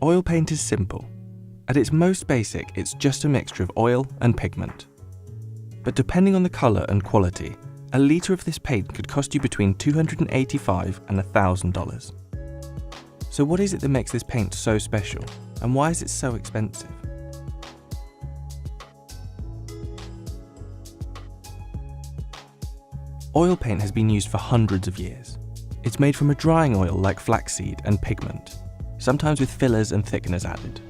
Oil paint is simple. At its most basic, it's just a mixture of oil and pigment. But depending on the colour and quality, a litre of this paint could cost you between $285 and $1,000. So what is it that makes this paint so special, and why is it so expensive? Oil paint has been used for hundreds of years. It's made from a drying oil like flaxseed and pigment, sometimes with fillers and thickeners added.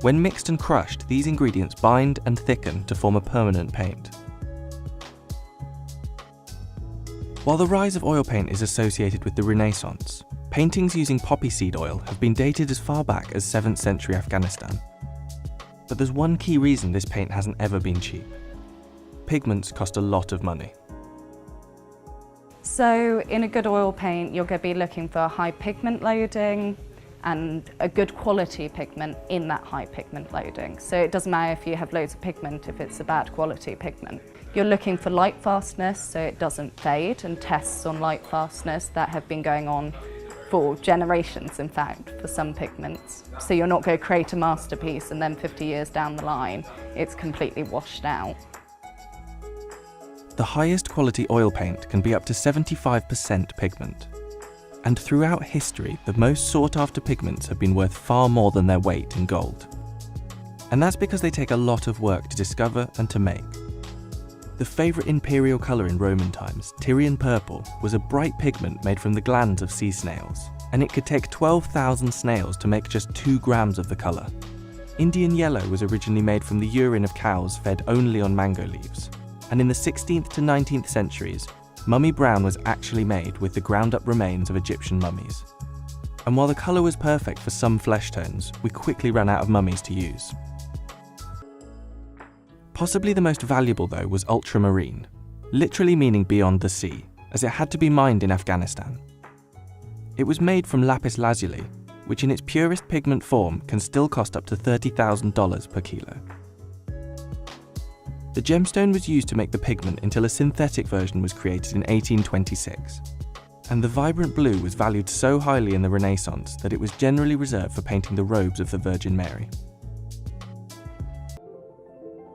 When mixed and crushed, these ingredients bind and thicken to form a permanent paint. While the rise of oil paint is associated with the Renaissance, paintings using poppy seed oil have been dated as far back as 7th century Afghanistan. But there's one key reason this paint hasn't ever been cheap. Pigments cost a lot of money. So in a good oil paint, you're going to be looking for high pigment loading and a good quality pigment in that high pigment loading. So it doesn't matter if you have loads of pigment if it's a bad quality pigment. You're looking for light fastness so it doesn't fade, and tests on light fastness that have been going on for generations, in fact, for some pigments. So you're not going to create a masterpiece and then 50 years down the line, it's completely washed out. The highest quality oil paint can be up to 75% pigment. And throughout history, the most sought after pigments have been worth far more than their weight in gold. And that's because they take a lot of work to discover and to make. The favourite imperial colour in Roman times, Tyrian purple, was a bright pigment made from the glands of sea snails, and it could take 12,000 snails to make just 2 grams of the colour. Indian yellow was originally made from the urine of cows fed only on mango leaves, and in the 16th to 19th centuries, mummy brown was actually made with the ground up remains of Egyptian mummies. And while the colour was perfect for some flesh tones, we quickly ran out of mummies to use. Possibly the most valuable though was ultramarine, literally meaning beyond the sea, as it had to be mined in Afghanistan. It was made from lapis lazuli, which in its purest pigment form can still cost up to $30,000 per kilo. The gemstone was used to make the pigment until a synthetic version was created in 1826. And the vibrant blue was valued so highly in the Renaissance that it was generally reserved for painting the robes of the Virgin Mary.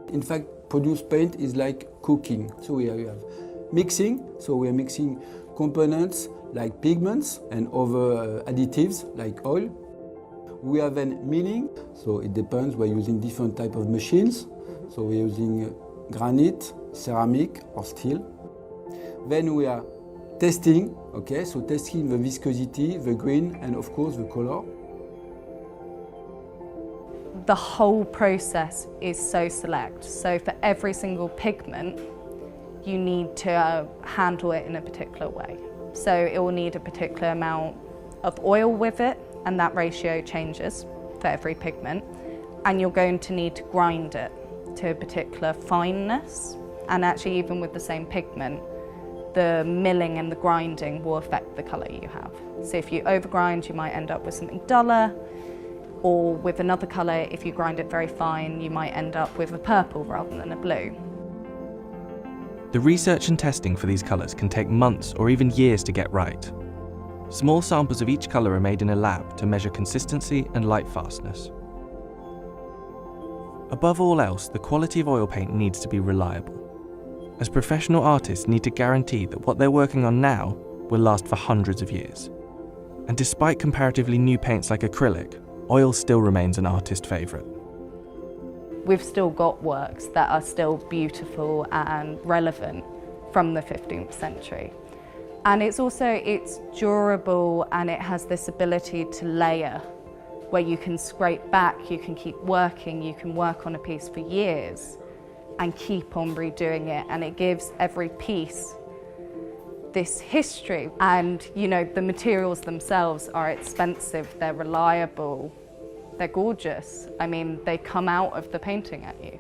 In fact, produced paint is like cooking. So we have mixing, so we are mixing components like pigments and other additives like oil. We have then milling, so it depends, we're using different type of machines. So we're using granite, ceramic or steel. Then we are testing, okay, so testing the viscosity, the grain and of course the color. The whole process is so select. So for every single pigment, you need to handle it in a particular way. So it will need a particular amount of oil with it, and that ratio changes for every pigment. And you're going to need to grind it to a particular fineness. And actually, even with the same pigment, the milling and the grinding will affect the colour you have. So if you overgrind, you might end up with something duller. Or with another colour, if you grind it very fine, you might end up with a purple rather than a blue. The research and testing for these colours can take months or even years to get right. Small samples of each colour are made in a lab to measure consistency and light fastness. Above all else, the quality of oil paint needs to be reliable, as professional artists need to guarantee that what they're working on now will last for hundreds of years. And despite comparatively new paints like acrylic, oil still remains an artist favourite. We've still got works that are still beautiful and relevant from the 15th century. And it's durable, and it has this ability to layer, where you can scrape back, you can keep working, you can work on a piece for years and keep on redoing it, and it gives every piece this history. And you know, the materials themselves are expensive, they're reliable, they're gorgeous. I mean, they come out of the painting at you.